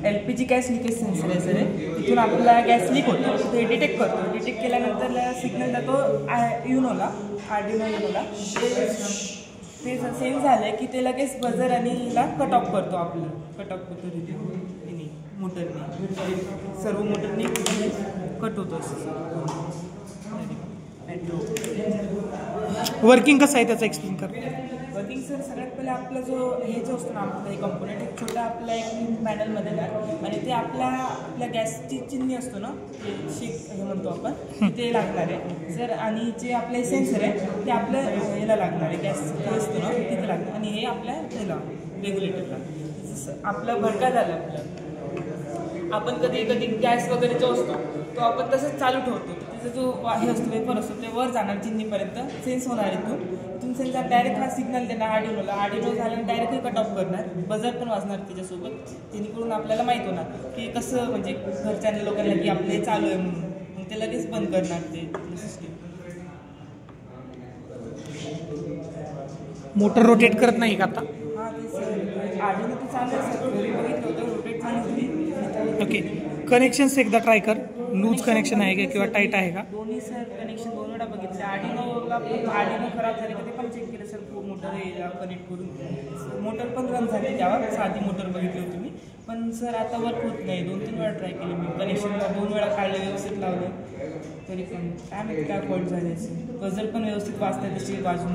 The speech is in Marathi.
LPG गॅस लिकेज सेन्सर आहे सर. तिथून आपला गॅस लीक होतो, ते डिटेक्ट करतो. डिटेक्ट केल्यानंतर सिग्नल जातो युनोला, आर्डिनो युनोला. ते सेव्ह झालं की ते लगेच बजर आणि हिला कट ऑफ करतो. आपलं कट ऑफ करतो तिथे मोटरने, सर्व मोटरने कट होतो. वर्किंग कसं आहे त्याचं एक्सप्लेन कर. वर्किंग सर सगळ्यात पहिले आपला हे जो असतो ना आपला हे कंपोनेंट एक छोटा आपला एक पॅनलमध्ये लागतो आणि ते आपल्या गॅसची चिन्ह असतो ना ते शीट हे म्हणतो आपण ते लागणार आहे सर. आणि जे आपले सेन्सर आहे ते आपल्या ह्याला लागणार आहे, गॅस असतो ना तिथे लागणार. आणि हे आपल्या ह्याला रेग्युलेटरला जसं आपलं भडका झाला आपला, आपण कधी कधी गॅस वगैरे जो असतो तो आपण तसंच चालू ठेवतो. त्याचा जो हे असतो वेपर असतो ते वर जाणार चिन्नीपर्यंत सेन्स होणार. इथून सेन्स डायरेक्ट हा सिग्नल देणार आर्डिनोला. आर्डिनो झाल्याने डायरेक्टली कट ऑफ करणार, बजर पण वाजणार त्याच्यासोबत. जेणेकरून आपल्याला माहीत होणार की कसं म्हणजे घरच्या लोकांना की आपले चालू आहे म्हणून, मग ते लगेच बंद करणार ते सिस्टीम. मोटर रोटेट करत नाही का आता? हां ते सर आर्डिनो तर चालू आहे सर, घरी बघितलं होतं रोटेट चालू होती. ओके, कनेक्शन्स एकदा ट्राय कर. लूज कनेक्शन आहे का किंवा टाईट आहे का? दोन्ही सर कनेक्शन 2 वेळा बघितले. आर्डिनो खराब झाले की ते पण चेक केलं सर. मोटर कनेक्ट करून मोटर पण रन झाली, त्यावर साधी मोटर बघितली होती मी. पण सर आता वर्क होत नाही. 2-3 वेळा ट्राय केले मी. कनेक्शनला 2 वेळा काढले, व्यवस्थित लावले, तरी पण काय माहिती काय फॉल्ट झाले. गजर पण व्यवस्थित वाजतात तशी वाजून.